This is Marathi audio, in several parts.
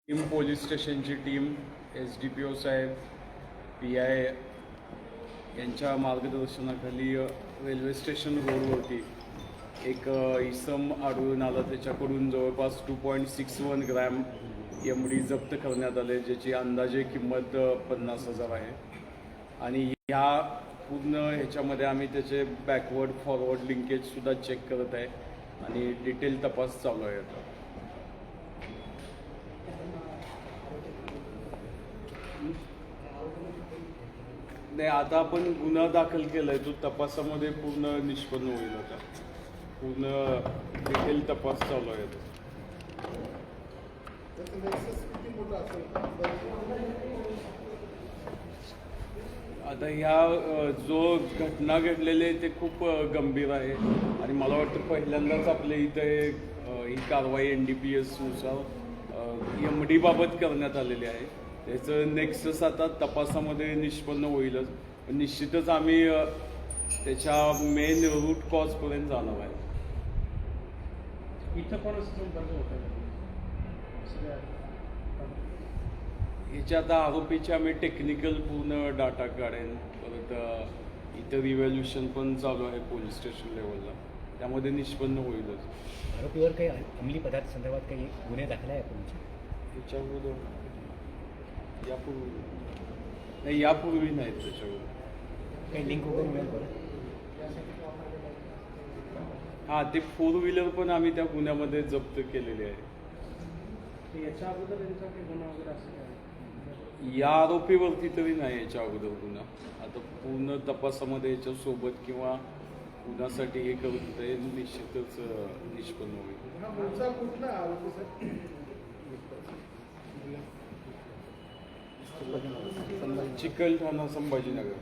पोलीस स्टेशनची टीम SDPO साहेब PI यांच्या मार्गदर्शनाखाली रेल्वे स्टेशन रोडवरती एक इसम आढळून आला. त्याच्याकडून जवळपास 2.61 ग्रॅम MD जप्त करण्यात आले, ज्याची अंदाजे किंमत 50,000 आहे. आणि ह्या पूर्ण ह्याच्यामध्ये आम्ही त्याचे बॅकवर्ड फॉरवर्ड लिंकेजसुद्धा चेक करत आहे आणि डिटेल तपास चालू आहे. आता नाही, आता आपण गुन्हा दाखल केला आहे, तो तपासामध्ये पूर्ण निष्पन्न होईल. आता पूर्ण डिटेल तपास चालू आहे. आता ह्या जो घटना घडलेली आहे ते खूप गंभीर आहे आणि मला वाटतं पहिल्यांदाच आपल्या इथे ही कारवाई NDPS नुसार MD बाबत करण्यात आलेली आहे. त्याचं नेक्स्टच आता तपासामध्ये निष्पन्न होईलच. निश्चितच आम्ही त्याच्या मेन रूट कॉजपर्यंत जाणार आहे. इथं कोणाचा संपर्क होता? ह्याच्या आता आरोपीचे आम्ही टेक्निकल पूर्ण डाटा काढेन. परत इतर इव्हॅल्युएशन पण चालू आहे पोलीस स्टेशन लेवलला, त्यामध्ये निष्पन्न होईलच. आरोपीवर काही अंमली पदार्थ संदर्भात काही गुन्हे दाखल आहे तुमचे? याच्यावर यापूर्वी नाहीत. त्याच्यावर काही लिंक वगैरे मिळेल बरं? हां, ते 4 व्हीलर पण आम्ही त्या गुन्ह्यामध्ये जप्त केलेले आहे. याच्या अगोदर त्यांचा काही गुन्हा वगैरे असं काय? या आरोपीवरती तरी नाही याच्या अगोदर गुन्हा. आता पूर्ण तपासामध्ये याच्यासोबत किंवा गुन्ह्यासाठी हे करून ते निश्चितच निष्पन्न होईल. हा मूळचा कुठला आरोपी सर? चिकलठाणा, संभाजीनगर.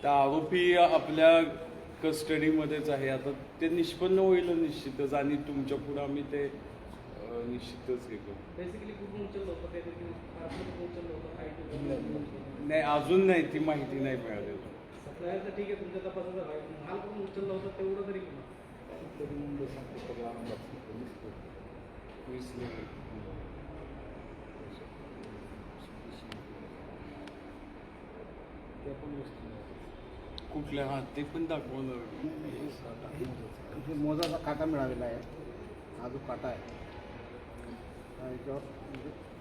तर आरोपी आपल्या कस्टडीमध्येच आहे. आता ते निष्पन्न होईल निश्चितच आणि तुमच्या पुढे आम्ही ते निश्चितच हे करू. नाही, अजून नाही, ती माहिती नाही मिळालेली. ठीक आहे, तुमच्या तपासाचा माल करून उचलला होता तेवढं तरी कुठल्या? हां, ते पण दाखवलं. मोजाचा काटा मिळालेला आहे. हा जो काटा आहे याच्यावर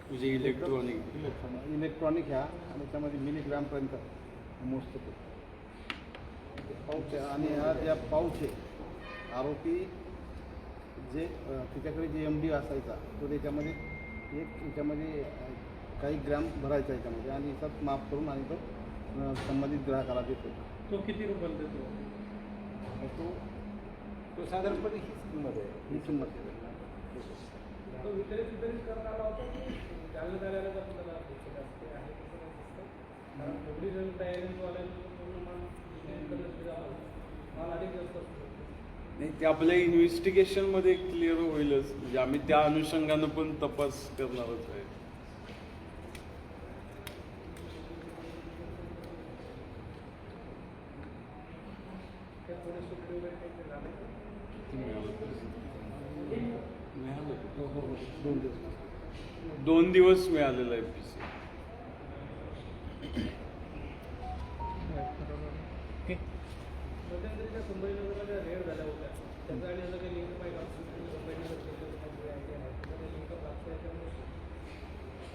म्हणजे इलेक्ट्रॉनिक ह्या आणि त्यामध्ये मिलीग्रॅमपर्यंत मोजतो ते पाऊच आहे. आणि हा ज्या पाऊच आहे, आरोपी जे त्याच्याकडे जे MD असायचा तो त्याच्यामध्ये याच्यामध्ये काही ग्रॅम भरायचा याच्यामध्ये आणि याच्यात माफ करून आणि तो संबंधित ग्राहकाला देतो. तो किती रुपयाला देतो? तो साधारणपणे हीच किंमत आहे. ही किंमत आहे. तो वितरित करता आला होता की जालना झाल्याला आपल्याला एवढी जण माल अधिक जास्त असतो. नाही, ते आपल्या इन्व्हेस्टिगेशनमध्ये क्लिअर होईलच. म्हणजे आम्ही त्या अनुषंगानं पण तपास करणारच आहे. मिळालं 2 दिवस मिळालेलं आहे PC. मध्यंतरीच्या संभाजीनगरला ज्या रेड झाल्या होत्या त्याचा आणि असं काही लिंक पाहिजे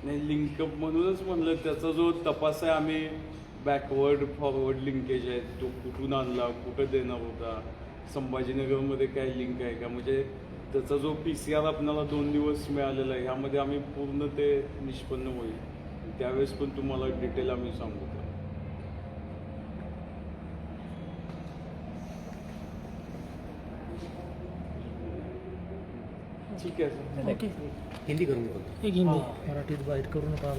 नाही, लिंकअप म्हणूनच म्हणलं. त्याचा जो तपास आहे आम्ही बॅकवर्ड फॉरवर्ड लिंकेज आहे, तो कुठून आणला, कुठं देणार होता, संभाजीनगरमध्ये काय लिंक आहे का, म्हणजे त्याचा जो PCR आपल्याला 2 दिवस मिळालेला आहे, ह्यामध्ये आम्ही पूर्ण ते निष्पन्न होईल. त्यावेळेस पण तुम्हाला डिटेल आम्ही सांगू. ठीक आहे सर. हिंदी करून बोलतो. एक हिंदी मराठीत बाहेर करू नका.